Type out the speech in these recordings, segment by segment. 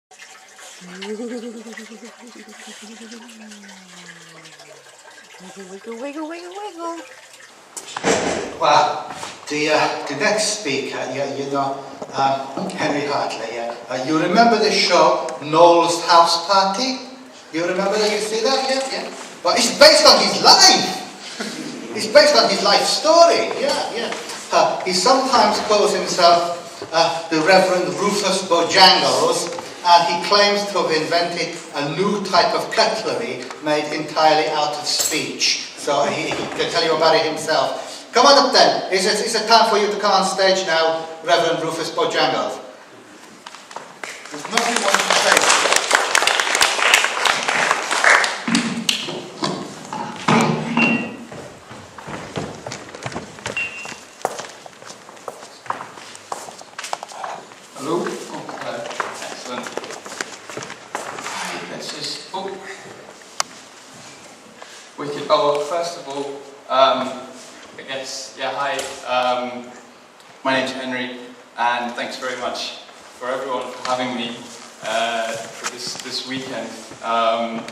Wiggle, wiggle, wiggle, wiggle. Well, the next speaker, Henry Hartley. You remember the show Noel's House Party? You remember that? You see that? Yeah. But it's based on his life. It's based on his life story. Yeah. He sometimes calls himself the Reverend Rufus Bojangles, and he claims to have invented a new type of cutlery made entirely out of speech. So he can tell you about it himself. Come on up then. It's a time for you to come on stage now, Reverend Rufus Bojangles. There's nothing more to say. Hello? Oh, excellent. Right, let's just... Wicked. Oh, well, first of all, I guess, hi. My name's Henry, and thanks very much for everyone for having me for this weekend. I'm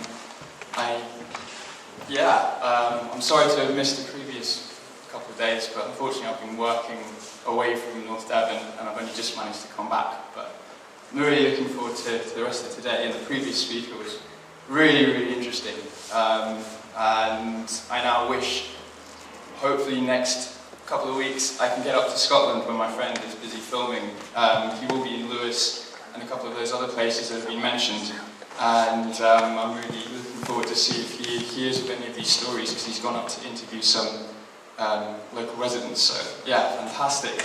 sorry to have missed the previous couple of days, but unfortunately I've been working away from North Devon, and I've only just managed to come back. But I'm really looking forward to the rest of today, and the previous speaker was really, really interesting. And I now wish, hopefully next couple of weeks, I can get up to Scotland when my friend is busy filming. He will be in Lewis and a couple of those other places that have been mentioned. And I'm really looking forward to see if he hears of any of these stories, because he's gone up to interview some local residents. So yeah, fantastic.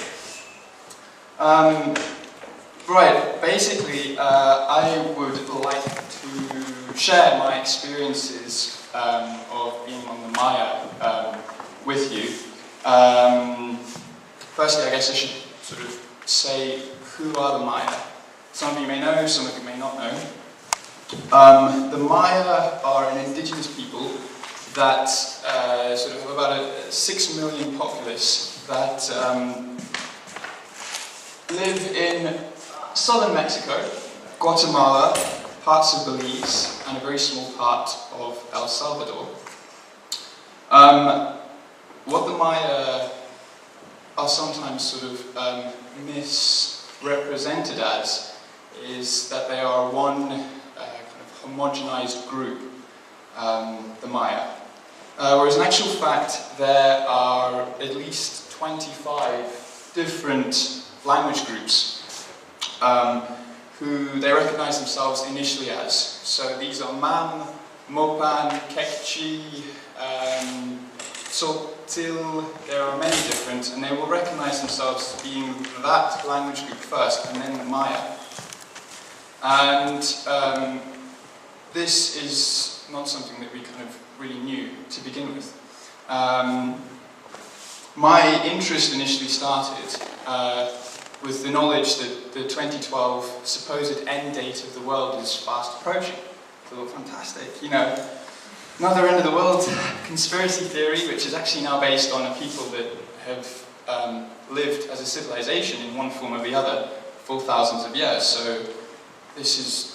Right, basically, I would like to share my experiences of being on the Maya with you. Firstly, I guess I should sort of say, who are the Maya? Some of you may know, some of you may not know. The Maya are an indigenous people that sort of have about a 6 million populace that live in southern Mexico, Guatemala, parts of Belize, and a very small part of El Salvador. What the Maya are sometimes sort of misrepresented as is that they are one kind of homogenized group, the Maya. Whereas in actual fact there are at least 25 different language groups who they recognize themselves initially as. So these are Mam, Mopan, Kekchi, Tzotzil. There are many different, and they will recognize themselves as being that language group first, and then the Maya. And this is not something that we kind of really knew to begin with. My interest initially started with the knowledge that the 2012 supposed end date of the world is fast approaching. I thought, fantastic, another end of the world conspiracy theory, which is actually now based on a people that have lived as a civilization in one form or the other for thousands of years. So this is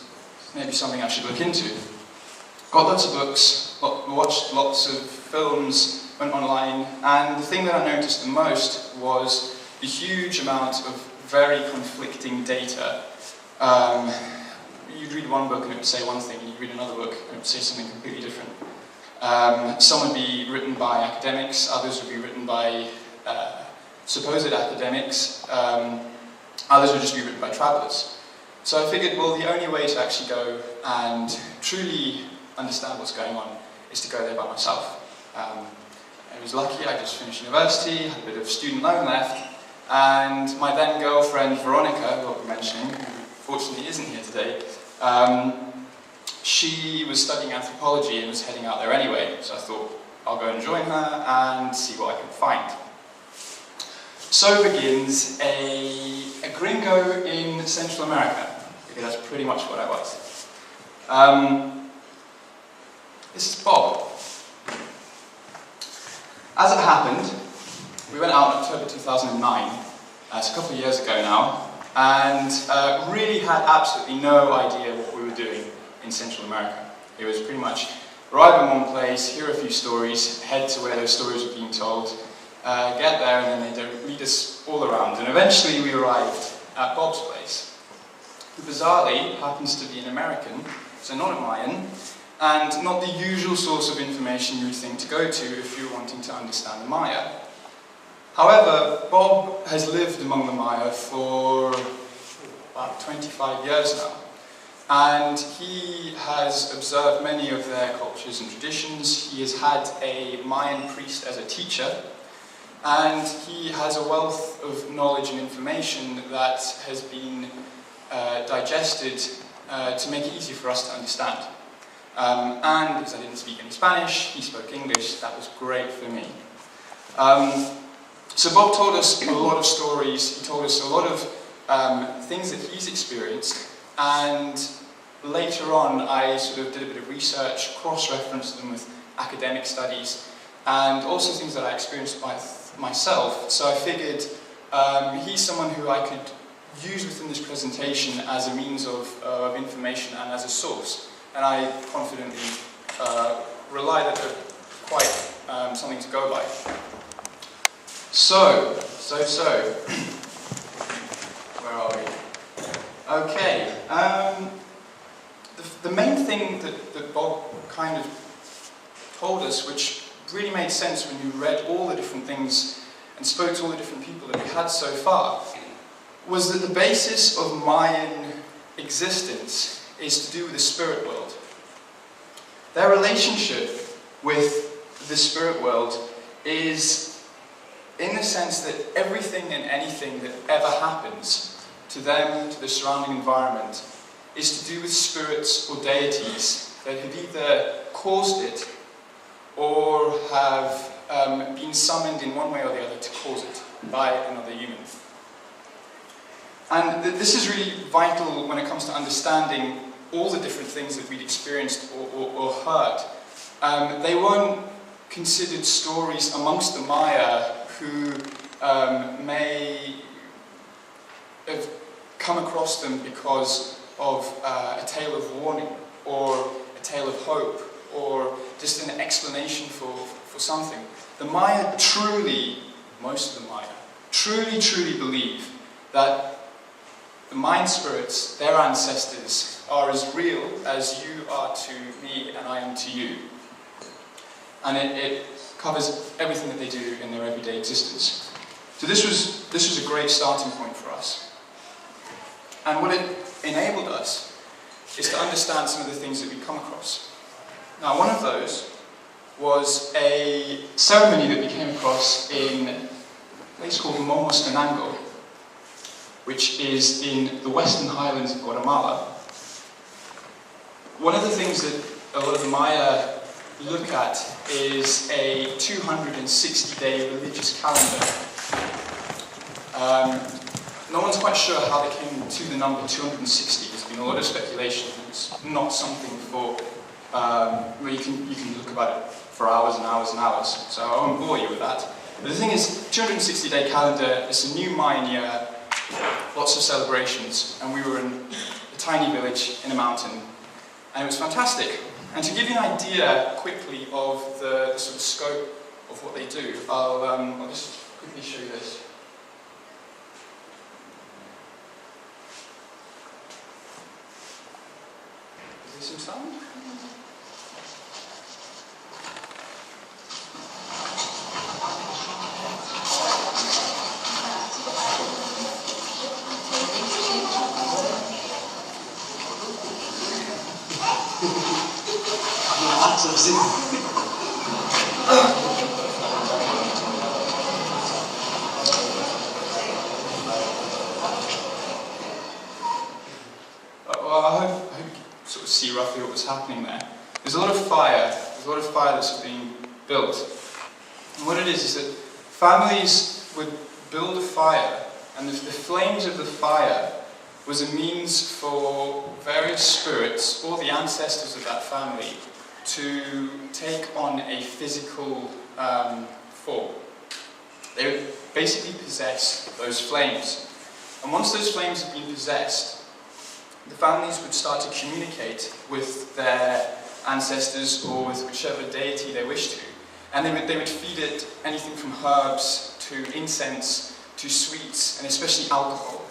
maybe something I should look into. Got lots of books, watched lots of films, went online, and the thing that I noticed the most was the huge amount of very conflicting data. You'd read one book and it would say one thing, and you'd read another book and it would say something completely different. Some would be written by academics, others would be written by supposed academics, others would just be written by travellers. So I figured, well, the only way to actually go and truly understand what's going on is to go there by myself. I was lucky, I just finished university, had a bit of student loan left, and my then girlfriend Veronica, who I'll be mentioning, who fortunately isn't here today, she was studying anthropology and was heading out there anyway, so I thought I'll go and join her and see what I can find. So begins a gringo in Central America, because that's pretty much what I was. This is Bob. As it happened, we went out in October 2009, it's a couple of years ago now, and really had absolutely no idea what we were doing in Central America. It was pretty much arrive in one place, hear a few stories, head to where those stories were being told, get there, and then they'd lead us all around. And eventually we arrived at Bob's place, who bizarrely happens to be an American, so not a Mayan, and not the usual source of information you would think to go to if you're wanting to understand the Maya. However, Bob has lived among the Maya for about 25 years now, and he has observed many of their cultures and traditions. He has had a Mayan priest as a teacher, and he has a wealth of knowledge and information that has been digested to make it easy for us to understand. And because I didn't speak any Spanish, he spoke English. That was great for me. So Bob told us a lot of stories. He told us a lot of things that he's experienced, and later on I sort of did a bit of research, cross-referenced them with academic studies, and also things that I experienced by myself. So I figured he's someone who I could use within this presentation as a means of information and as a source, and I confidently rely that they're quite something to go by. So, where are we? Okay, the main thing that Bob kind of told us, which really made sense when you read all the different things and spoke to all the different people that we had so far, was that the basis of Mayan existence is to do with the spirit world. Their relationship with the spirit world is in the sense that everything and anything that ever happens to them, to the surrounding environment, is to do with spirits or deities that have either caused it or have been summoned in one way or the other to cause it by another human. And this is really vital when it comes to understanding all the different things that we'd experienced or heard. They weren't considered stories amongst the Maya who may have come across them because of a tale of warning or a tale of hope or just an explanation for something. The Maya truly, most of the Maya, truly believe that the Mayan spirits, their ancestors, are as real as you are to me and I am to you. And it covers everything that they do in their everyday existence. So this was a great starting point for us. And what it enabled us is to understand some of the things that we come across. Now, one of those was a ceremony that we came across in a place called Momostenango, which is in the western highlands of Guatemala. One of the things that a lot of the Maya look at is a 260-day religious calendar. No one's quite sure how they came to the number 260. There's been a lot of speculation. It's not something for where you can look about it for hours and hours and hours. So I won't bore you with that. But the thing is, 260-day calendar is a new Mayan year, lots of celebrations, and we were in a tiny village in a mountain, and it was fantastic. And to give you an idea quickly of the sort of scope of what they do, I'll just quickly show you this. Is there some sound? Well, I hope you sort of see roughly what was happening there. There's a lot of fire. There's a lot of fire that's being built. And what it is that families would build a fire, and the flames of the fire was a means for various spirits, or the ancestors of that family, to take on a physical form. They would basically possess those flames. And once those flames had been possessed, the families would start to communicate with their ancestors or with whichever deity they wished to. And they would feed it anything from herbs to incense to sweets, and especially alcohol.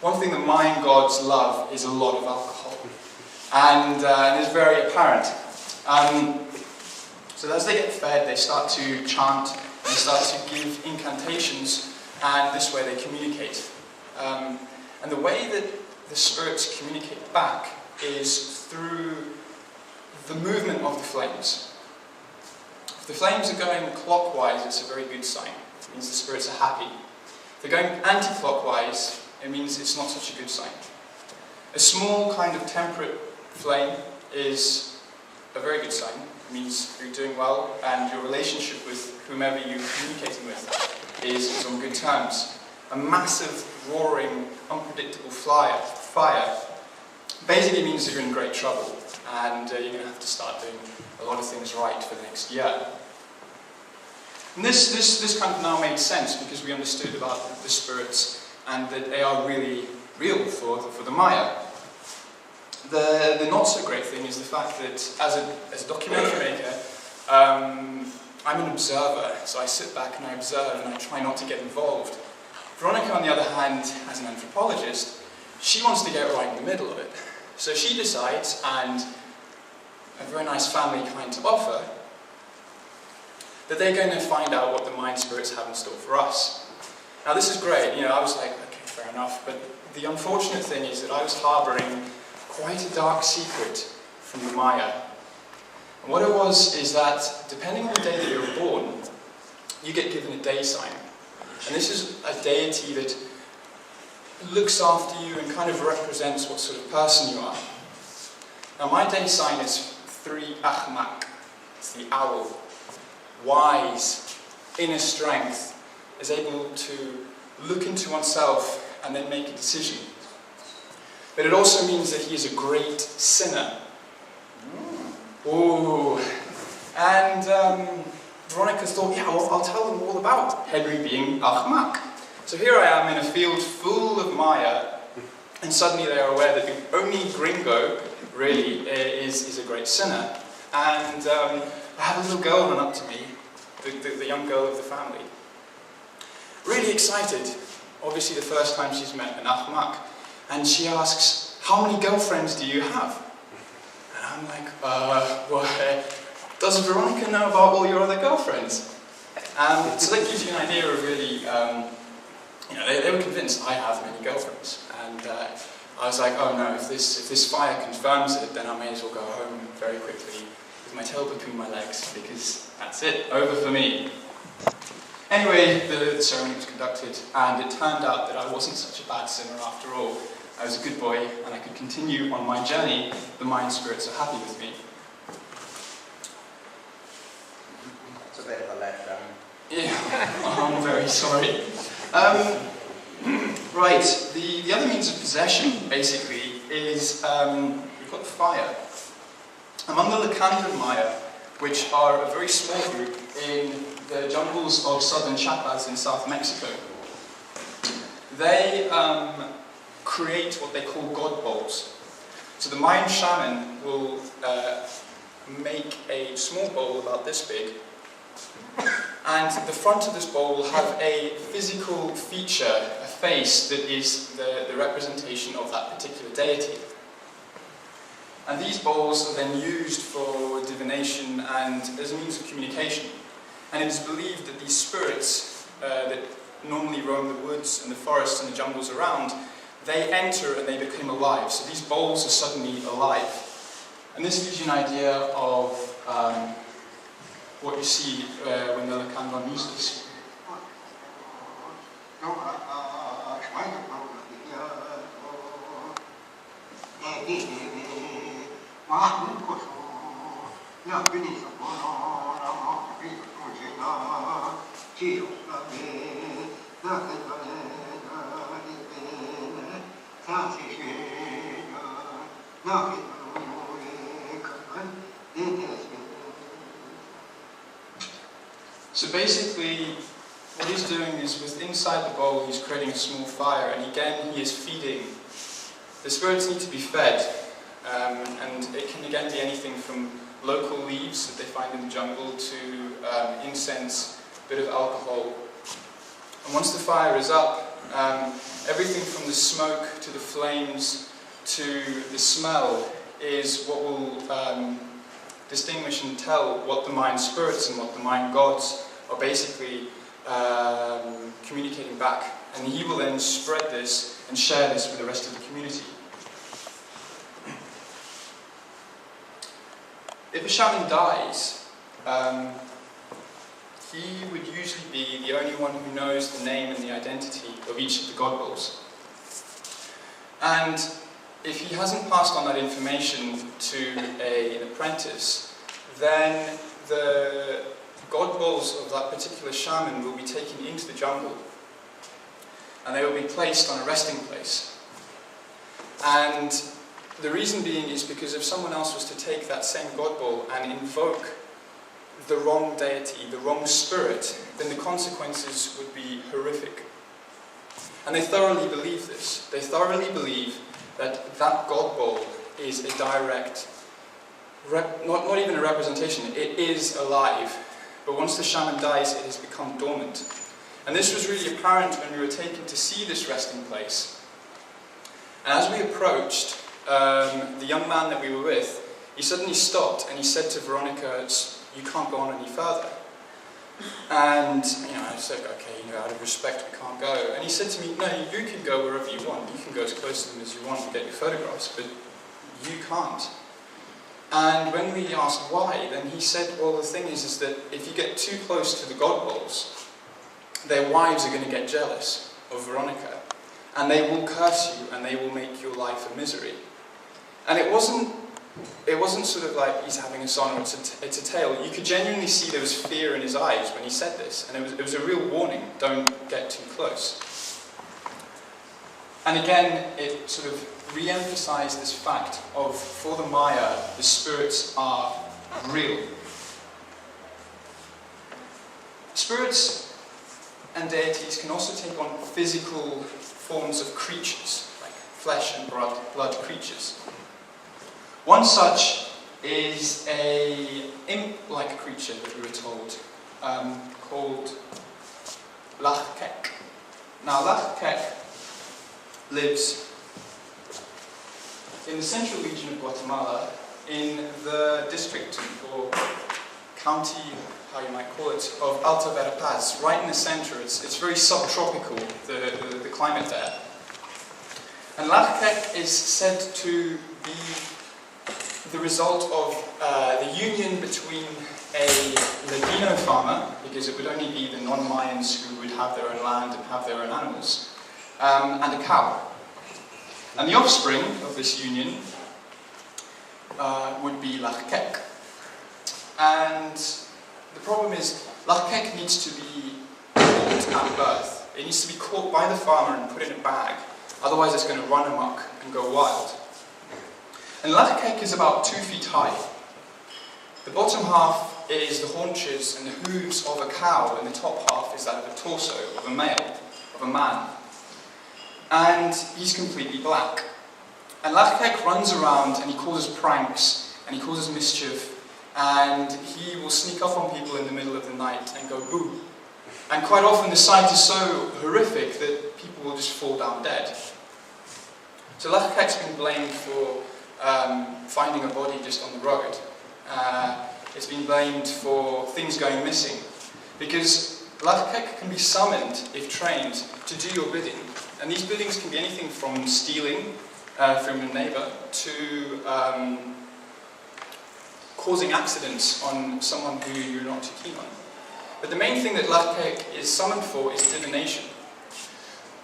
One thing that Mayan gods love is a lot of alcohol. And it's very apparent. So as they get fed, they start to chant, they start to give incantations, and this way they communicate. And the way that the spirits communicate back is through the movement of the flames. If the flames are going clockwise, it's a very good sign. It means the spirits are happy. If they're going anti-clockwise, it means it's not such a good sign. A small kind of temperate flame is a very good sign. It means you're doing well and your relationship with whomever you're communicating with is on good terms. A massive, roaring, unpredictable fire basically means that you're in great trouble and you're going to have to start doing a lot of things right for the next year. And this kind of now made sense because we understood about the spirits and that they are really real for the Maya. The not so great thing is the fact that as a documentary maker, I'm an observer, so I sit back and I observe and I try not to get involved. Veronica, on the other hand, as an anthropologist, she wants to get right in the middle of it. So she decides, and a very nice family kind to offer, that they're going to find out what the Mayan spirits have in store for us. Now this is great, I was like, okay, fair enough, but the unfortunate thing is that I was harbouring quite a dark secret from the Maya. And what it was is that, depending on the day that you were born, you get given a day sign. And this is a deity that looks after you and kind of represents what sort of person you are. Now my day sign is 3 Ahmak, it's the owl. Wise, inner strength, is able to look into oneself and then make a decision. But it also means that he is a great sinner. Ooh. And Veronica thought, yeah, well, I'll tell them all about Henry being Ahmak. So here I am in a field full of Maya, and suddenly they are aware that the only gringo really is a great sinner. And I have a little girl run up to me, the young girl of the family. Really excited, obviously the first time she's met an Ahmak, and she asks, how many girlfriends do you have? And I'm like, well, does Veronica know about all your other girlfriends? So that gives you an idea of really, they were convinced I have many girlfriends. And I was like, oh no, if this fire confirms it, then I may as well go home very quickly with my tail between my legs, because that's it, over for me. Anyway, the ceremony was conducted, and it turned out that I wasn't such a bad sinner after all. I was a good boy, and I could continue on my journey. The Mayan spirits are happy with me. It's a bit of a letdown. Yeah, I'm very sorry. Right, the other means of possession, basically, is we've got fire. Among the Lacandon Maya, which are a very small group in the jungles of southern Chiapas in South Mexico, they create what they call god bowls. So the Mayan shaman will make a small bowl about this big, and the front of this bowl will have a physical feature, a face that is the representation of that particular deity. And these bowls are then used for divination and as a means of communication. And it is believed that these spirits that normally roam the woods and the forests and the jungles around, they enter and they become alive. So these bowls are suddenly alive. And this gives you an idea of what you see when the Lacandon use this. So basically, what he's doing is, with inside the bowl, he's creating a small fire, and again, he is feeding. The spirits need to be fed, and it can again be anything from local leaves that they find in the jungle to incense, a bit of alcohol. And once the fire is up, everything from the smoke to the flames to the smell is what will distinguish and tell what the mind spirits and what the mind gods are basically communicating back. And he will then spread this and share this with the rest of the community. If a shaman dies, he would usually be the only one who knows the name and the identity of each of the god bulls. And if he hasn't passed on that information to an apprentice, then the god bulls of that particular shaman will be taken into the jungle, and they will be placed on a resting place. And the reason being is because if someone else was to take that same god bull and invoke the wrong deity, the wrong spirit, then the consequences would be horrific. And they thoroughly believe this. They thoroughly believe that that god bull is a direct, not even a representation, it is alive. But once the shaman dies, it has become dormant. And this was really apparent when we were taken to see this resting place. And as we approached, the young man that we were with, he suddenly stopped and he said to Veronica, "You can't go on any further." And I said, "Okay, out of respect, we can't go." And he said to me, "No, you can go wherever you want. You can go as close to them as you want and get your photographs, but you can't." And when we asked why, then he said, "Well, the thing is that if you get too close to the god bulls, their wives are going to get jealous of Veronica, and they will curse you, and they will make your life a misery." And it wasn't sort of like he's having a song or it's a tale. You could genuinely see there was fear in his eyes when he said this, and it was a real warning: don't get too close. And again, it sort of re-emphasized this fact of, for the Maya, the spirits are real. Spirits and deities can also take on physical forms of creatures, like flesh and blood creatures. One such is a imp-like creature that we were told, called Lachkek. Now, Lachkek lives in the central region of Guatemala, in the district or county, how you might call it, of Alta Verapaz, right in the center. It's very subtropical, the climate there. And Lachkek is said to be the result of the union between a Ladino farmer, because it would only be the non-Mayans who would have their own land and have their own animals, and a cow. And the offspring of this union would be Lachkek. And the problem is, Lachkek needs to be caught at birth. It needs to be caught by the farmer and put in a bag, otherwise it's going to run amok and go wild. And Lachkek is about 2 feet high. The bottom half is the haunches and the hooves of a cow, and the top half is that of a torso of a male, of a man. And he's completely black. And Lachkek runs around and he causes pranks and he causes mischief, and he will sneak up on people in the middle of the night and go boo. And quite often the sight is so horrific that people will just fall down dead. So Lachkek's been blamed for finding a body just on the road. It's been blamed for things going missing, because Lachkek can be summoned, if trained, to do your bidding. And these biddings can be anything from stealing from your neighbour to causing accidents on someone who you're not too keen on. But the main thing that Lachkek is summoned for is divination.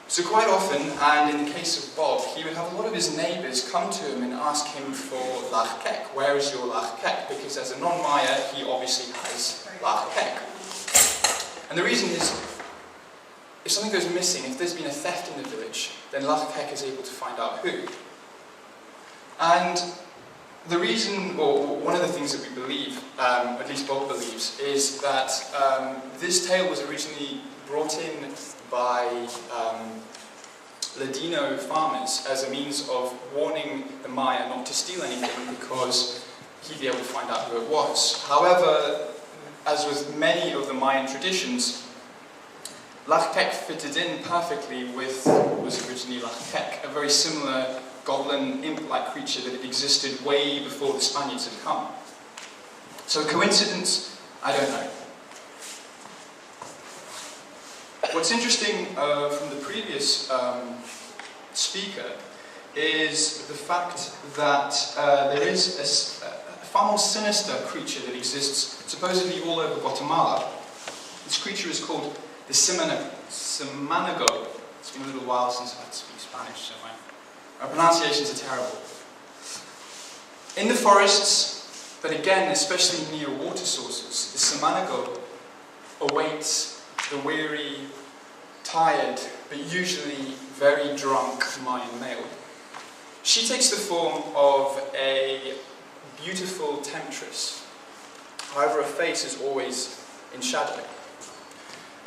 So quite often, and in the case of Bob, he would have a lot of his neighbours come to him and ask him for Lachkek. Where is your Lachkek? Because as a non-Maya, he obviously has Lachkek. And the reason is, if something goes missing, if there's been a theft in the village, then Lachkek is able to find out who. And the reason, or one of the things that we believe, at least Bob believes, is that this tale was originally brought in by Ladino farmers as a means of warning the Maya not to steal anything because he'd be able to find out who it was. However, as with many of the Mayan traditions, Lachtek fitted in perfectly with what was originally Lachtek, a very similar goblin, imp-like creature that had existed way before the Spaniards had come. So coincidence? I don't know. What's interesting from the previous speaker is the fact that there is a far more sinister creature that exists supposedly all over Guatemala. This creature is called the Simanago. It's been a little while since I've had to speak Spanish, so my pronunciations are terrible. In the forests, but again, especially near water sources, the Simanago awaits the weary, tired, but usually very drunk Mayan male. She takes the form of a beautiful temptress. However, her face is always in shadow.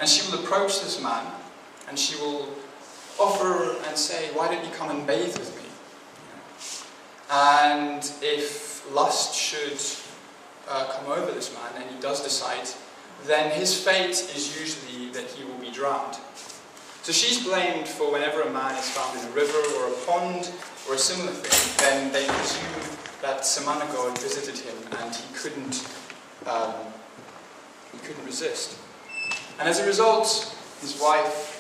And she will approach this man, and she will offer and say, "Why don't you come and bathe with me?" And if lust should come over this man, and he does decide, then his fate is usually that he will be drowned. So she's blamed for whenever a man is found in a river or a pond or a similar thing, then they presume that Samanago had visited him and he couldn't resist. And as a result, his wife,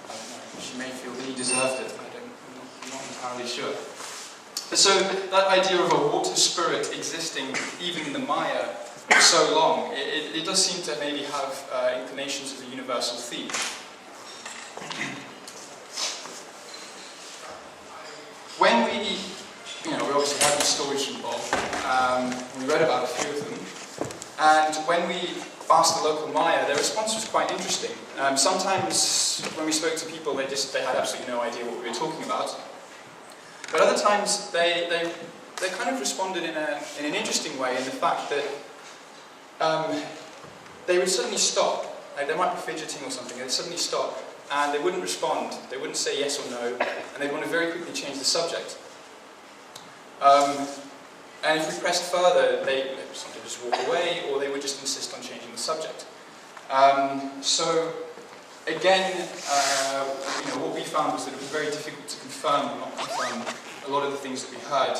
I don't know, she may feel that he deserved it, I'm not entirely sure. So that idea of a water spirit existing even in the Maya for so long, it does seem to maybe have inclinations of a universal theme. When we obviously had these stories from Bob, we read about a few of them, and when we asked the local Maya, their response was quite interesting. Sometimes when we spoke to people, they had absolutely no idea what we were talking about. But other times they kind of responded in an interesting way, in the fact that they would suddenly stop. Like they might be fidgeting or something, and they'd suddenly stop, and they wouldn't respond. They wouldn't say yes or no, and they'd want to very quickly change the subject. And if we pressed further, they sometimes just walk away, or they would just insist on changing the subject. So again, what we found was that it was very difficult to confirm or not confirm a lot of the things that we heard.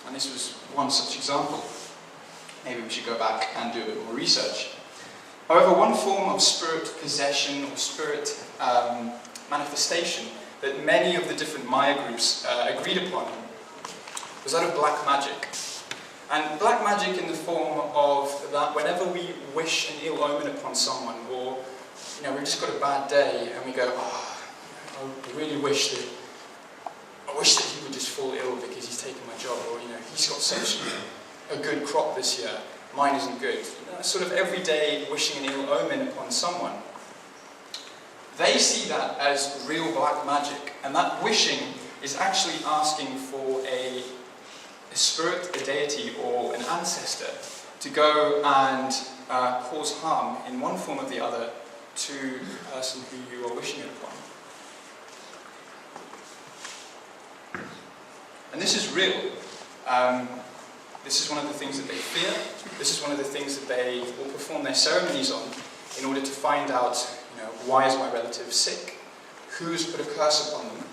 And this was one such example. Maybe we should go back and do a bit more research. However, one form of spirit possession or spirit manifestation that many of the different Maya groups agreed upon was that of black magic. And black magic in the form of that whenever we wish an ill omen upon someone, or we've just got a bad day and we go, "Oh, I really wish that he would just fall ill because he's taken my job," or he's got such a good crop this year, mine isn't good. Sort of everyday wishing an ill omen upon someone. They see that as real black magic, and that wishing is actually asking for a spirit, a deity, or an ancestor to go and cause harm in one form or the other to the person who you are wishing it upon. And this is real. This is one of the things that they fear. This is one of the things that they will perform their ceremonies on in order to find out, why is my relative sick? Who's put a curse upon them?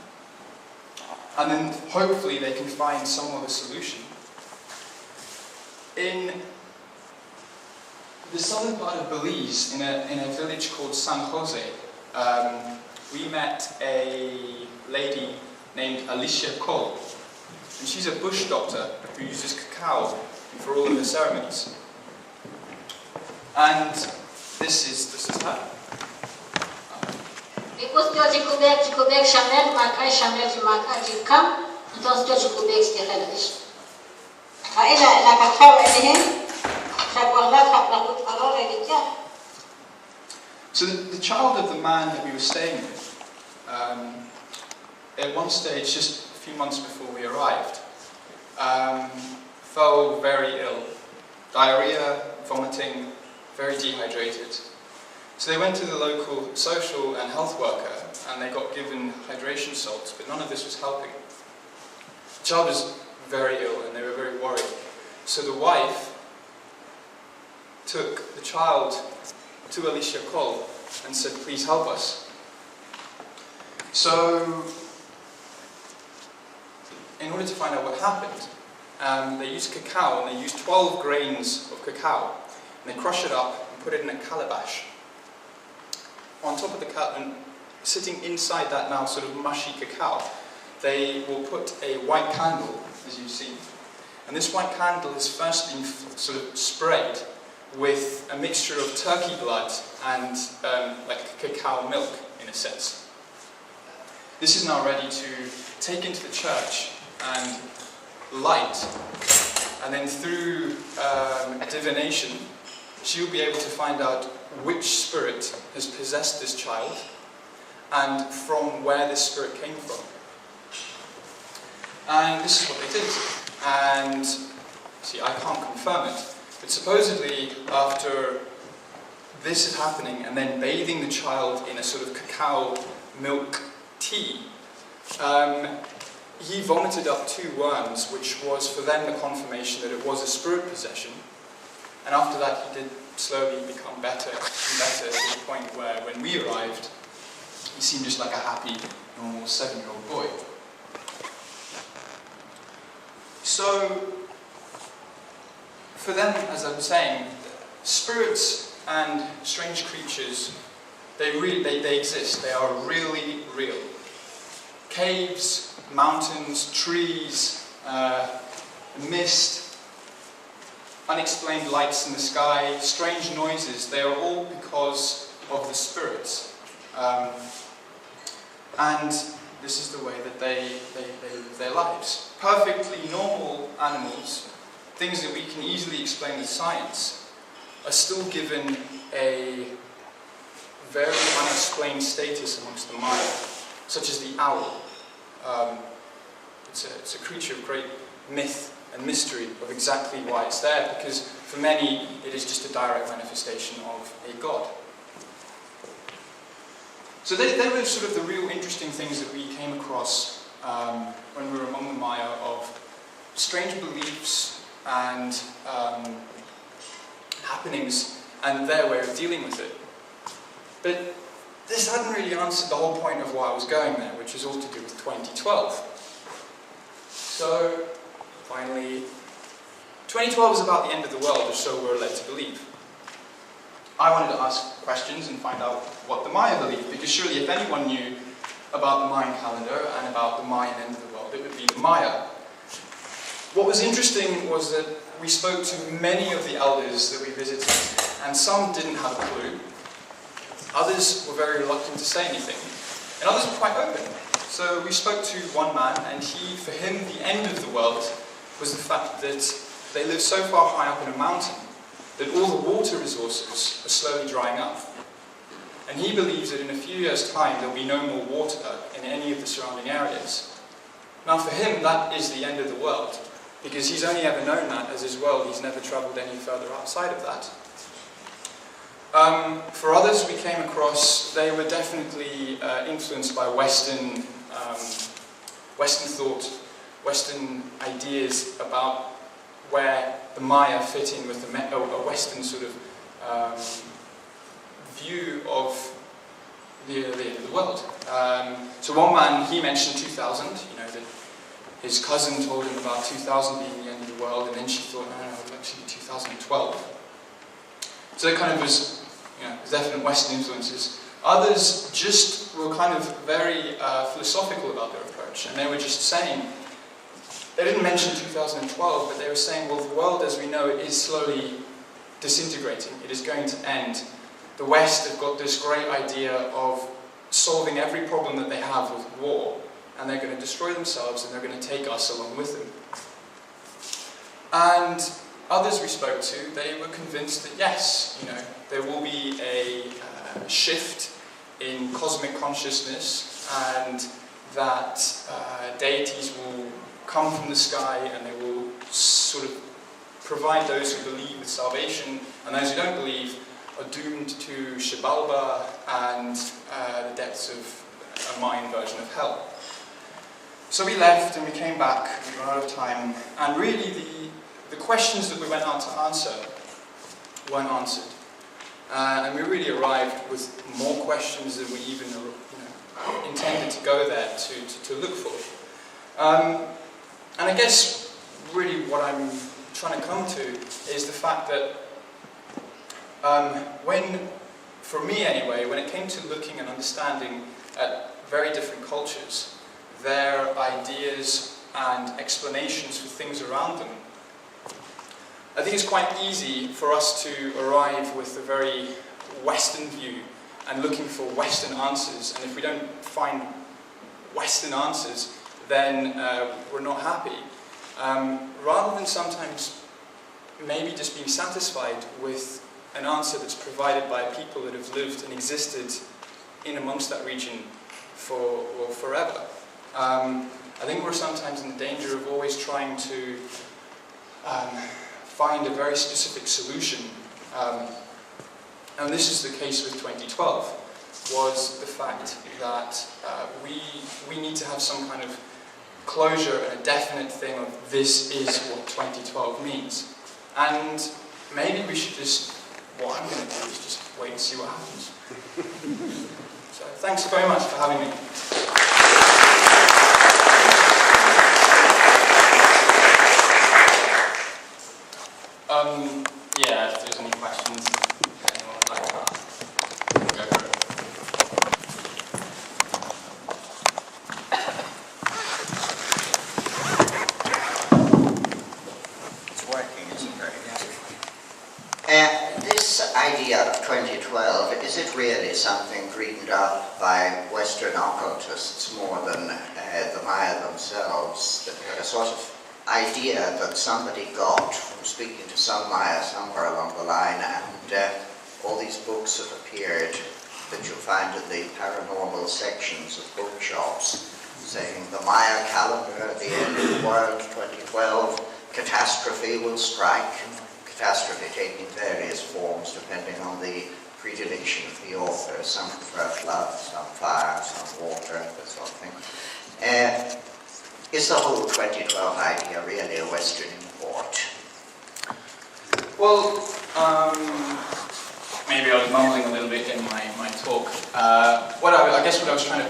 And then hopefully they can find some other solution. In the southern part of Belize, in a village called San Jose, we met a lady named Alicia Cole. And she's a bush doctor who uses cacao for all of the ceremonies. And this is her. So the child of the man that we were staying with, at one stage, just a few months before we arrived, fell very ill. Diarrhea, vomiting, very dehydrated. So they went to the local social and health worker and they got given hydration salts, but none of this was helping. The child was very ill and they were very worried. So the wife took the child to Alicia Cole and said, please help us. So, in order to find out what happened, they used cacao, and they used 12 grains of cacao, and they crush it up and put it in a calabash. On top of the and sitting inside that now sort of mushy cacao, they will put a white candle, as you see. And this white candle is first been sort of sprayed with a mixture of turkey blood and like cacao milk, in a sense. This is now ready to take into the church and light, and then through divination, she will be able to find out which spirit has possessed this child and from where this spirit came from. And this is what they did. And see, I can't confirm it, but supposedly after this is happening and then bathing the child in a sort of cacao milk tea, he vomited up 2 worms, which was for them the confirmation that it was a spirit possession. And after that he did slowly become better and better, to the point where when we arrived, he seemed just like a happy, normal 7-year-old boy. So, for them, as I'm saying, spirits and strange creatures, they exist. They are really real. Caves, mountains, trees, mist, unexplained lights in the sky, strange noises, they are all because of the spirits. And this is the way that they live their lives. Perfectly normal animals, things that we can easily explain with science, are still given a very unexplained status amongst the Maya, such as the owl. It's a creature of great myth and mystery of exactly why it's there, because for many it is just a direct manifestation of a god. So they were sort of the real interesting things that we came across when we were among the Maya, of strange beliefs and happenings and their way of dealing with it. But this hadn't really answered the whole point of why I was going there, which was all to do with 2012. So, finally, 2012 is about the end of the world, or so we're led to believe. I wanted to ask questions and find out what the Maya believed, because surely if anyone knew about the Mayan calendar and about the Mayan end of the world, it would be the Maya. What was interesting was that we spoke to many of the elders that we visited, and some didn't have a clue. Others were very reluctant to say anything, and others were quite open. So we spoke to one man, and for him, the end of the world was the fact that they live so far high up in a mountain that all the water resources are slowly drying up. And he believes that in a few years' time there will be no more water in any of the surrounding areas. Now for him, that is the end of the world, because he's only ever known that as his world. He's never travelled any further outside of that. For others we came across, they were definitely influenced by Western thought, Western ideas about where the Maya fit in with a Western sort of view of the end of the world. So one man, he mentioned 2000, that his cousin told him about 2000 being the end of the world, and then she thought, no, it would actually be 2012. So it kind of was, definite Western influences. Others just were kind of very philosophical about their approach, and they were just saying, they didn't mention 2012, but they were saying, well, the world as we know it is slowly disintegrating. It is going to end. The West have got this great idea of solving every problem that they have with war, and they're going to destroy themselves, and they're going to take us along with them. And others we spoke to, they were convinced that yes, there will be a shift in cosmic consciousness, and that deities will come from the sky and they will sort of provide those who believe with salvation, and those who don't believe are doomed to Shibalba and the depths of a Mayan version of hell. So we left and we came back, we ran out of time, and really the questions that we went out to answer weren't answered. And we really arrived with more questions than we even intended to go there to look for. And I guess really what I'm trying to come to is the fact that for me anyway, when it came to looking and understanding at very different cultures, their ideas and explanations for things around them, I think it's quite easy for us to arrive with a very Western view and looking for Western answers, and if we don't find Western answers, then we're not happy. Rather than sometimes maybe just being satisfied with an answer that's provided by people that have lived and existed in amongst that region for forever. I think we're sometimes in the danger of always trying to find a very specific solution. And this is the case with 2012, was the fact that we need to have some kind of closure and a definite thing of this is what 2012 means. And maybe we should just, what I'm going to do is just wait and see what happens. So thanks very much for having me. Yeah, if there's any questions anyone would like to ask, go for it. It's working, isn't it? This idea of 2012, is it really something dreamed up by Western occultists more than the Maya themselves? A sort of idea that somebody got from speaking to some Maya somewhere along the line, and all these books have appeared that you'll find in the paranormal sections of bookshops, saying the Maya calendar, the end of the world, 2012, catastrophe will strike. Catastrophe taking various forms depending on the predilection of the author. Some prefer flood, some fire, some water, that sort of thing. Is the whole 2012 idea really a Western import? Well, maybe I was mumbling a little bit in my talk. I guess what I was trying to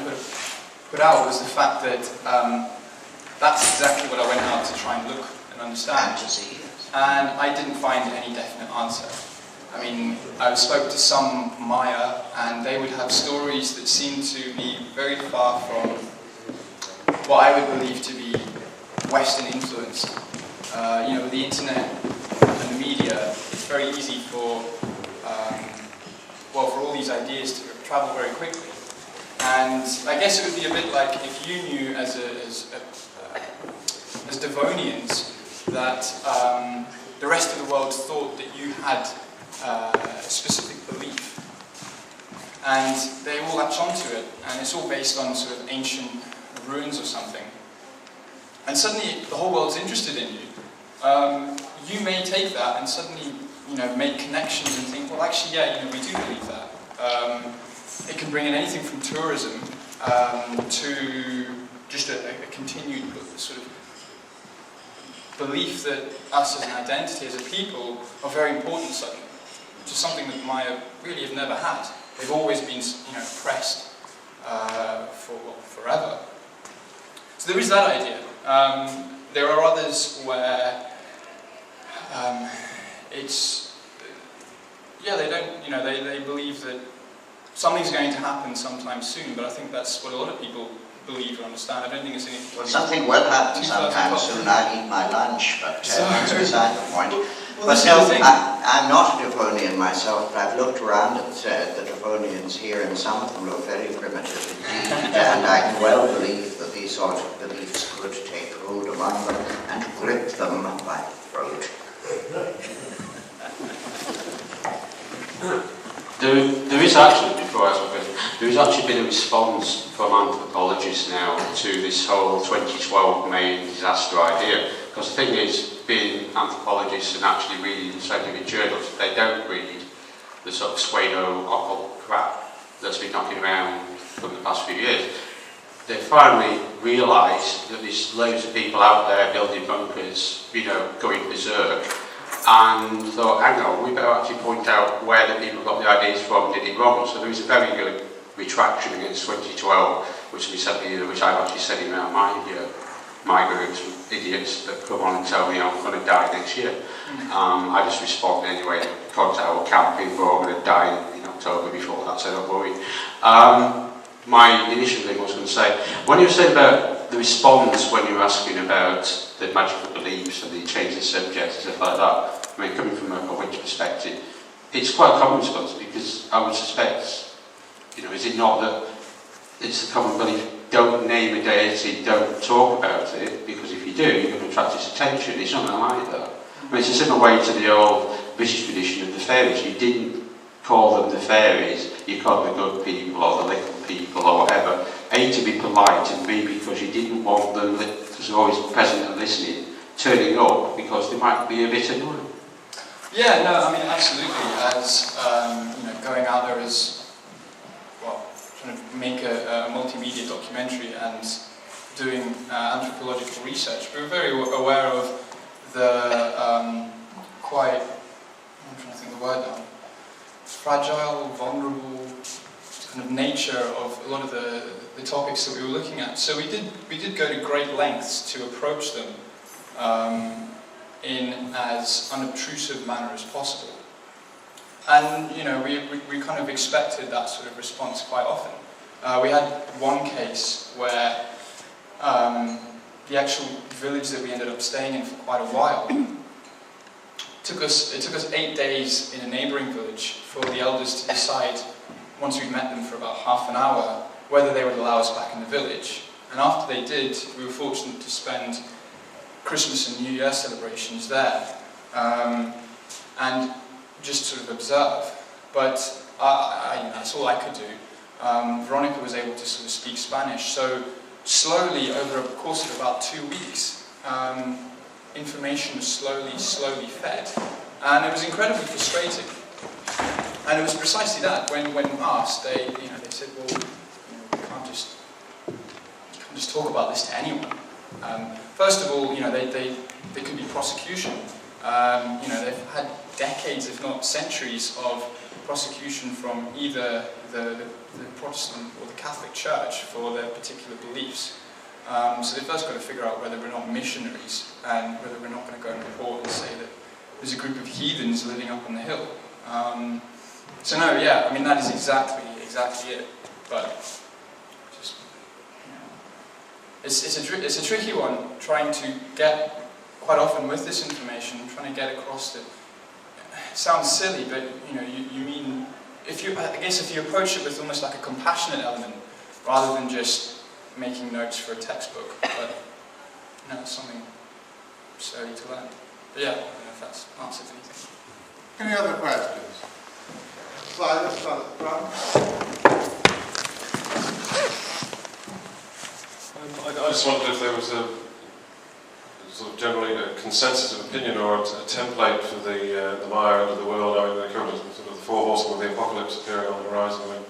put out was the fact that that's exactly what I went out to try and look and understand. Fantasy. And I didn't find any definite answer. I mean, I spoke to some Maya, and they would have stories that seemed to be very far from what I would believe to be Western influence. With the internet and the media, it's very easy for all these ideas to travel very quickly. And I guess it would be a bit like if you knew as Devonians that the rest of the world thought that you had a specific belief, and they all latch onto it, and it's all based on sort of ancient ruins or something, and suddenly the whole world's interested in you. You may take that and suddenly, make connections and think, well, actually, yeah, we do believe that. It can bring in anything from tourism to just a continued sort of belief that us as an identity, as a people, are very important suddenly, which is something that Maya really have never had. They've always been, oppressed for forever. So there is that idea. There are others where they don't, they believe that something's going to happen sometime soon, but I think that's what a lot of people believe or understand. I don't think it's anything. Well, something will happen sometime soon. I'll eat my lunch, but that's beside the point. But no, I'm not a Devonian myself, but I've looked around at the Devonians here, and some of them look very primitive indeed, and I can well believe that these sort of beliefs could take hold among them and grip them by the throat. There is actually, before I ask a question, there has actually been a response from anthropologists now to this whole 2012 Mayan disaster idea. Because the thing is, being anthropologists and actually reading scientific journals, they don't read the sort of pseudo occult crap that's been knocking around for the past few years. They finally realised that there's loads of people out there building bunkers, you know, going berserk, and thought, hang on, we better actually point out where the people got the ideas from and did it wrong. So there was a very good retraction against 2012, which I've actually said in my groups, idiots that come on and tell me I'm going to die next year. I just respond anyway, contact our camping, but I'm going to die in October before that, so don't worry. My initial thing I was going to say, when you said about the response when you were asking about the magical beliefs and the change of subject and stuff like that, I mean, coming from a witch perspective, it's quite a common response, because I would suspect, you know, is it not that it's a common belief, don't name a deity, don't talk about it, because if you do, you're going to attract its attention. It's not like that. I mean, it's a similar way to the old British tradition of the fairies. You didn't call them the fairies, you called them the good people or the little people or whatever. A, to be polite, and B, because you didn't want them, because they're always present and listening, turning up because they might be a bit annoying. Yeah, no, I mean, absolutely. As you know, going out there as, well, trying to make a multimedia documentary and doing anthropological research, we were very aware of the quite, I'm trying to think of the word now, fragile, vulnerable kind of nature of a lot of the topics that we were looking at. So we did go to great lengths to approach them in as unobtrusive manner as possible. And, you know, we kind of expected that sort of response quite often. We had one case where the actual village that we ended up staying in for quite a while, it took us 8 days in a neighbouring village for the elders to decide, once we'd met them for about half an hour, whether they would allow us back in the village. And after they did, we were fortunate to spend Christmas and New Year celebrations there, and just sort of observe. But you know, that's all I could do. Veronica was able to sort of speak Spanish, so slowly, over a course of about 2 weeks, information was slowly fed, and it was incredibly frustrating. And it was precisely that, when asked, they said, well, you know, we can't just talk about this to anyone. First of all, you know, they could be prosecution. You know, they've had decades, if not centuries, of prosecution from either the Protestant or the Catholic Church for their particular beliefs. So they've first got to figure out whether we're not missionaries, and whether we're not going to go and report and say that there's a group of heathens living up on the hill. So no, yeah, I mean, that is exactly it. But just, you know, it's a tricky one, trying to get, quite often with this information, trying to get across that. It sounds silly, but you know, you mean, I guess if you approach it with almost like a compassionate element, rather than just making notes for a textbook, but you know, it's something slowly to learn. But yeah, I don't know if that's answered anything. Any other questions? Let's start at the front. I just wondered if there was a sort of generally a consensus of opinion or a template for the Maya end of the world. I mean, the equivalent of sort of the four horsemen of the apocalypse appearing on the horizon. I mean,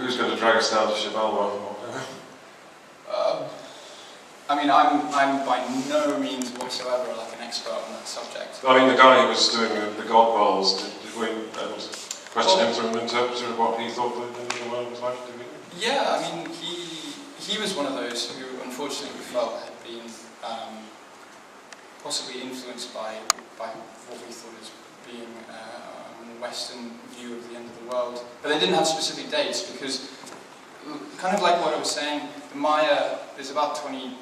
who's going to drag us down to Shibalba? I mean, I'm by no means whatsoever like an expert on that subject. I mean, the guy who was doing the God Bowls, did we question him through an interpreter of what he thought the world was like to be? Yeah, I mean, he was one of those who, unfortunately, we felt had been possibly influenced by what we thought as being a Western view of the end of the world. But they didn't have specific dates, because, kind of like what I was saying, the Maya, there's about 25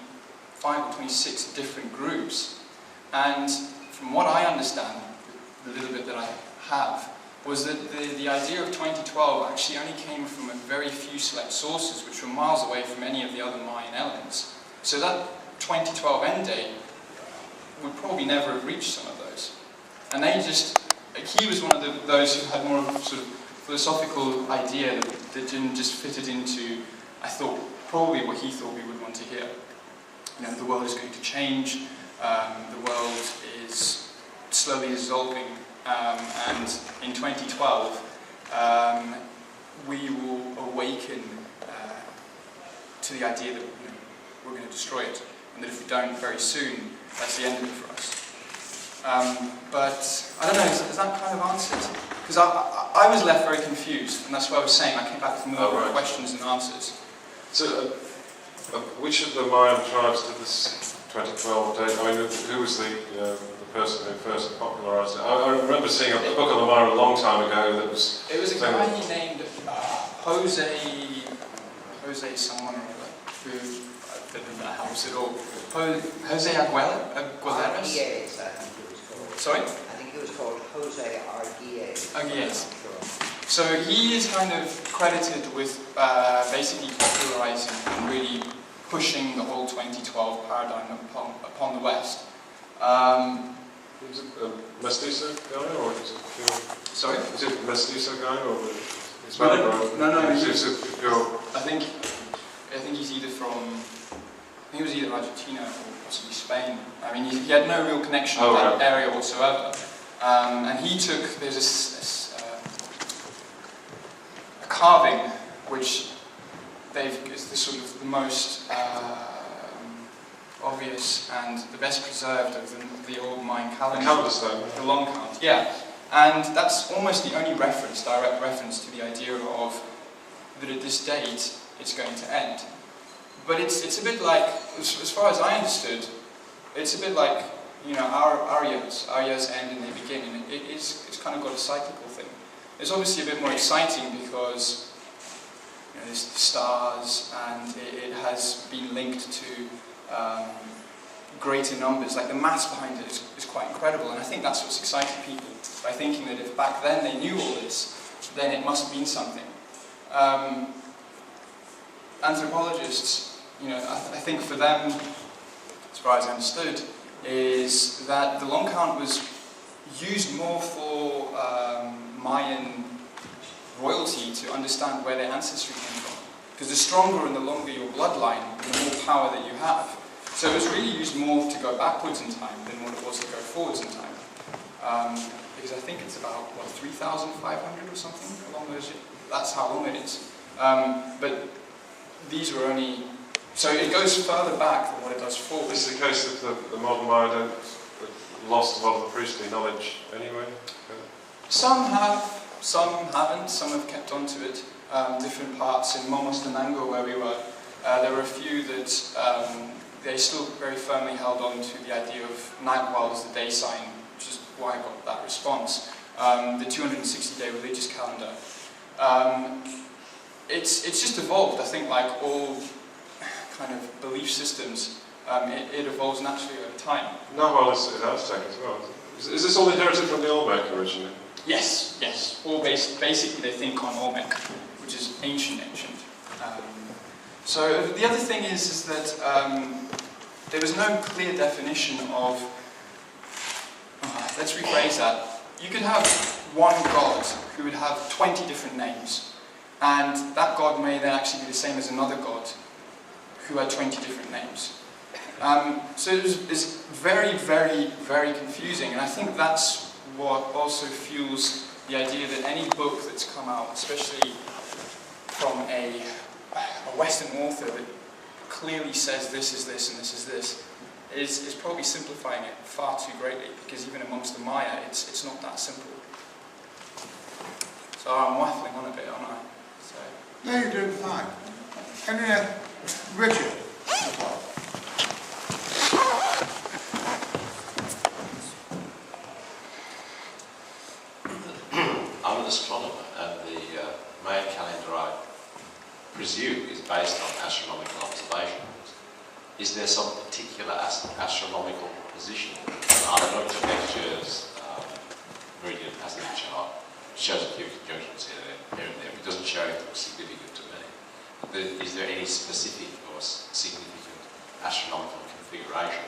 or 26 different groups, and from what I understand, the little bit that I have, was that the idea of 2012 actually only came from a very few select sources, which were miles away from any of the other Mayan elements. So that 2012 end date would probably never have reached some of those. And they just, like, he was one of those who had more of a sort of philosophical idea that didn't just fit it into, I thought, probably what he thought we would want to hear. You know, the world is going to change, the world is slowly dissolving, and in 2012 we will awaken to the idea that we're going to destroy it, and that if we don't very soon, that's the end of it for us. But I don't know, is that kind of answered? Because I was left very confused, and that's what I was saying. I came back with more questions than answers. So, which of the Mayan tribes did this 2012 date? I mean, who was the person who first popularised it? I remember seeing a book on the Maya a long time ago that was... It was a guy named Jose someone or other, who that helps at all. Jose Aguileras? Arguelles, I think it was called. Sorry? I think it was called Jose Arguelles. Arguelles. So he is kind of credited with basically popularising and really pushing the whole 2012 paradigm upon the West. Is it a mestizo guy, or is it pure? Sorry? Is it a mestizo guy, or is No. Is it pure? I think he's either from. I think it was either Argentina or possibly Spain. I mean, he had no real connection with that area whatsoever. And he took. There's a carving which is the sort of the most obvious and the best preserved of the old Mayan calendar. The calendar stone. The long count, yeah. And that's almost the only direct reference to the idea of that at this date it's going to end. But it's a bit like, as far as I understood, it's a bit like, our years end and they begin, and it's kind of got a cyclical thing. It's obviously a bit more exciting because there's the stars, and it has been linked to greater numbers. Like the maths behind it is quite incredible, and I think that's what's exciting people by thinking that if back then they knew all this, then it must mean something. Anthropologists, I think for them, as far as I understood, is that the long count was used more for Mayan royalty to understand where their ancestry came from. Because the stronger and the longer your bloodline, the more power that you have. So it was really used more to go backwards in time than what it was to go forwards in time. Because I think it's about, 3,500 or something along those. That's how long it is. But these were only. So it goes further back than what it does forward. Is it the case that the modern Maya lost a lot of the priestly knowledge anyway? Some have, some haven't. Some have kept on to it. Different parts in Momostanango, where we were, there were a few that they still very firmly held on to the idea of night while as the day sign, which is why I got that response. The 260-day religious calendar. It's just evolved. I think, like all kind of belief systems, it evolves naturally over time. Nahual is Aztec as well. Is this all inherited from the Olmec originally? Yes. All basically they think on Olmec, which is ancient. So the other thing is that there was no clear definition of. Let's rephrase that. You could have one god who would have 20 different names, and that god may then actually be the same as another god who had 20 different names. So it's very, very, very confusing, and I think that's what also fuels the idea that any book that's come out, especially from a Western author that clearly says this is this and this is this, is probably simplifying it far too greatly, because even amongst the Maya, it's not that simple. So I'm waffling on a bit, aren't I? So. No, you're doing fine. Richard. I'm an astronomer, and the Mayan calendar, I presume, is based on astronomical observations. Is there some particular astronomical position? I looked at next year's meridian passage chart. It shows a few conjunctions here and there. It doesn't show anything significant to me. Is there any specific or significant astronomical configuration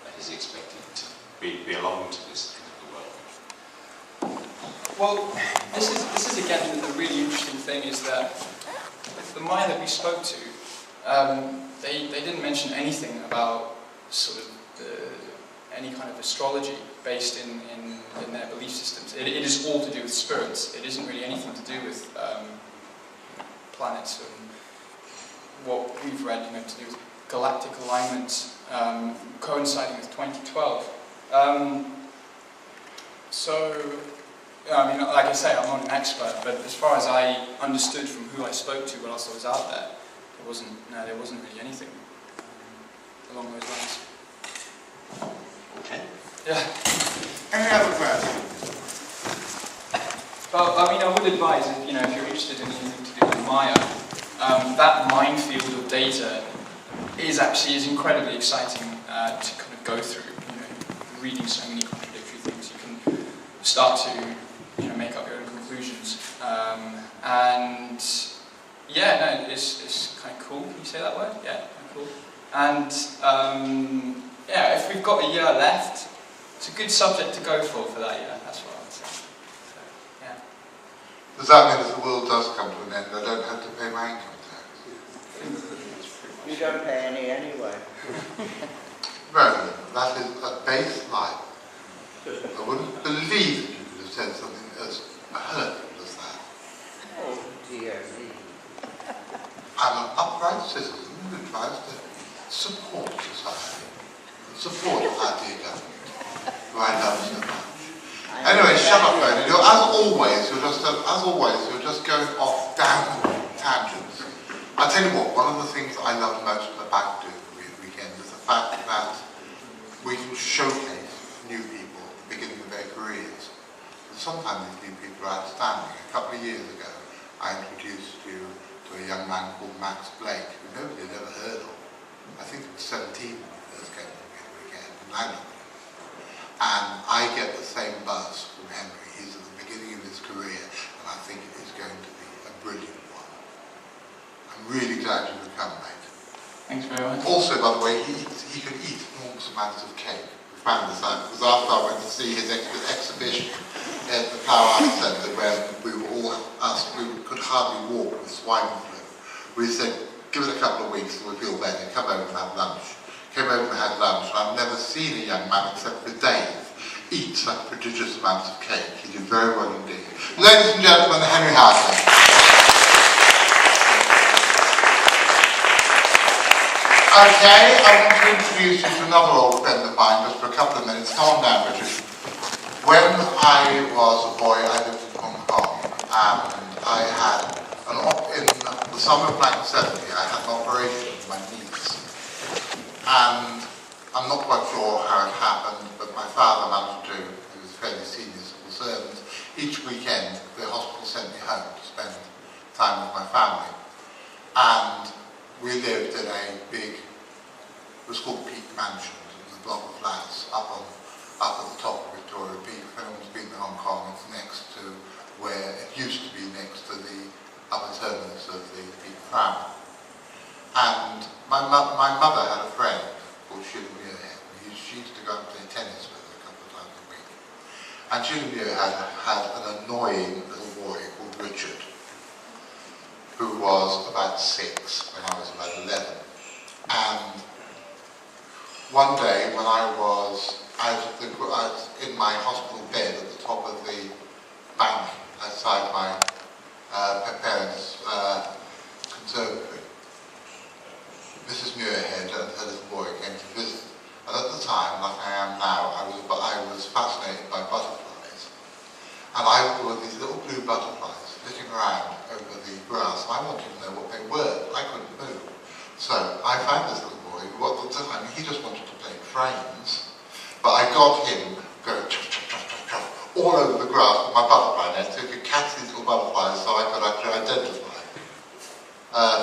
that is expected to belong to this end of the world? Well, this is again the really interesting thing is that the Maya that we spoke to, they didn't mention anything about sort of any kind of astrology based in their belief systems. It is all to do with spirits. It isn't really anything to do with planets and what we've read, to do with galactic alignment coinciding with 2012. Like I say, I'm not an expert, but as far as I understood from who I spoke to, what else was out there, there wasn't really anything along those lines. Okay. Yeah. Any other questions? Well, I would advise, if you're interested in anything to do with Maya, that minefield of data is incredibly exciting to kind of go through. Reading so many contradictory things, you can start to make up your own conclusions. It's kind of cool. Can you say that word? Yeah, kind of cool. And if we've got a year left, it's a good subject to go for that year. That's what I would say. So, yeah. Does that mean if the world does come to an end, I don't have to pay my income tax? You don't pay any anyway. Well, that is a base lie. I wouldn't believe that you could have said something as hurtful as that. Oh dear me. I'm an upright citizen who tries to support society, support our dear government, who I love so much. Anyway, shut up, Bernie. As always, you're just going off down tangents. I'll tell you what, one of the things that I love most about doing the weekend is the fact that we can showcase new people at the beginning of their careers. And sometimes these new people are outstanding. A couple of years ago, I introduced you to a young man called Max Blake, who nobody had ever heard of. I think he was 17 when he first came to the weekend, and I know him. And I get the same buzz from Henry. He's at the beginning of his career, and I think it is going to be a brilliant one. I'm really glad you could come, mate. Thanks very much. Also, by the way, he can eat enormous amounts of cake. We found this out because after I went to see his exhibition at the Flower Arts Centre, where we could hardly walk with swine flu, we said, give it a couple of weeks and we'll feel better, come over and have lunch. Came over and had lunch, and I've never seen a young man, except for Dave, eat such prodigious amounts of cake. He did very well indeed. Ladies and gentlemen, Henry Hartley. Okay, I want to introduce you to another old friend of mine just for a couple of minutes. Come on down, Richard. When I was a boy, I lived in Hong Kong, and I had in the summer of 1970, I had an operation of my knees. And I'm not quite sure how it happened, but my father managed to, he was a fairly senior civil servant, each weekend the hospital sent me home to spend time with my family. And we lived in a big, it was called Peak Mansions, it was a block of flats up at the top of Victoria Peak. If anyone's been to Hong Kong, it's next to where it used to be next to the upper terminus of the Peak Tram. And my mother had a friend called Sheila Muirhead. She used to go and play tennis with her a couple of times a week. And Sheila Muirhead had an annoying little boy called Richard, who was about 6 when I was about 11. And one day when I was in my hospital bed at the top of the bank outside my parents' conservatory, Mrs. Muirhead and her little boy came to visit. And at the time, like I am now, I was fascinated by butterflies. And there were these little blue butterflies flitting around over the grass, and I wanted to know what they were. I couldn't move. So I found this little boy, who at the time, he just wanted to play trains. But I got him going chuff, chuff, chuff, chuff, chuff, all over the grass with my butterfly net, so he could catch these little butterflies so I could actually identify.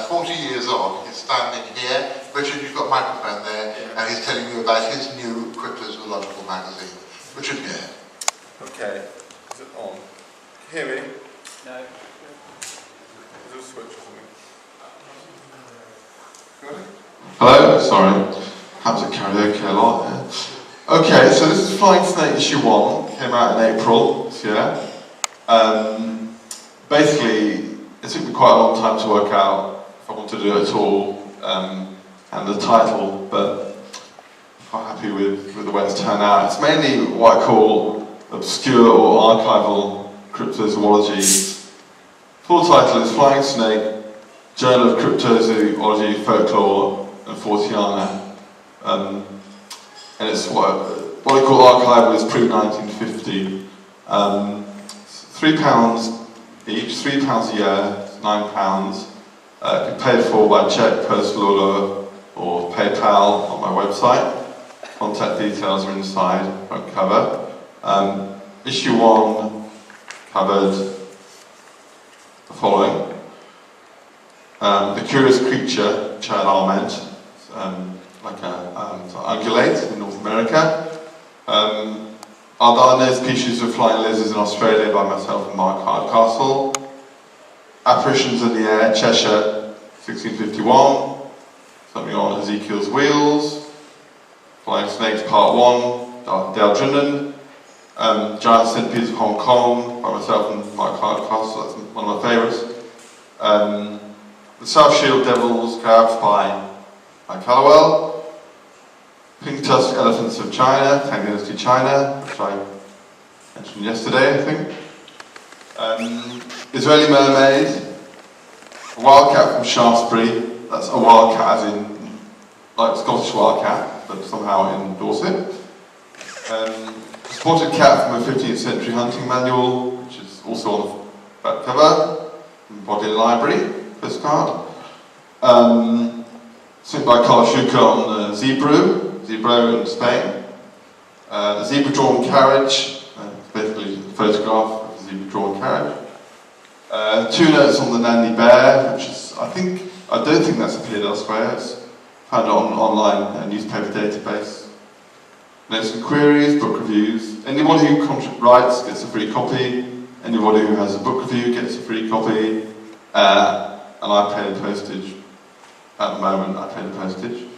40 years on, he's standing here. Richard, you've got a microphone there, and he's telling you about his new cryptozoological magazine. Richard Muir. Okay, is it on? Can you hear me? No. Is there a switch or something? Ready? Hello, sorry. Perhaps a karaoke a lot there. Okay, so this is Flying Snake issue 1, came out in April this year. Basically, it took me quite a long time to work out if I wanted to do it at all, and the title, but quite happy with the way it's turned out. It's mainly what I call obscure or archival cryptozoology. Full title is Flying Snake, Journal of Cryptozoology, Folklore and Forteana. And it's what I call archival is pre-1950. £3 each, £3 a year, £9. It can be paid for by cheque, postal order, or PayPal on my website. Contact details are inside, front cover. Issue 1 covered the following. The curious creature, Chernal meant, like an ungulate in North America. Are unknown species of flying lizards in Australia by myself and Mark Hardcastle. Apparitions in the Air, Cheshire, 1651. Something on Ezekiel's Wheels. Flying Snakes, Part 1, Dale Drinnen. Giant Centipedes of Hong Kong by myself and Mark Hardcastle, that's one of my favourites. The South Shield Devils, Crabs by Mike Hallowell. Pink-tusked elephants of China, Tang Dynasty China, which I mentioned yesterday, I think. Israeli mermaid, a wildcat from Shaftesbury. That's a wildcat as in, like Scottish wildcat, but somehow in Dorset. Spotted cat from a 15th century hunting manual, which is also on the back cover, from Bodleian Library, postcard. Sent by Carl Schuker on Zebra in Spain. A zebra drawn carriage, basically a photograph of a zebra drawn carriage. 2 notes on the Nandy Bear, which is, I don't think that's appeared elsewhere. It's found on online newspaper database. Notes and queries, book reviews. Anybody who writes gets a free copy. Anybody who has a book review gets a free copy. And I pay the postage. At the moment, I pay the postage.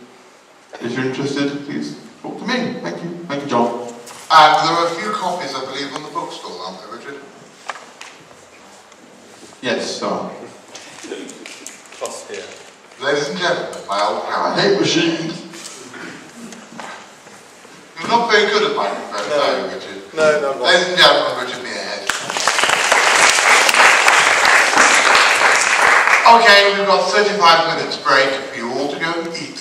If you're interested, please talk to me. Thank you. Thank you, John. And there are a few copies, I believe, on the bookstall, aren't there, Richard? Yes, sir. Plus here. Ladies and gentlemen, my old I pal. hate machines. You're not very good at microphones, are you, Richard? No. Ladies and gentlemen, Richard Mearhead. Okay, we've got 35 minutes break for you all to go and eat.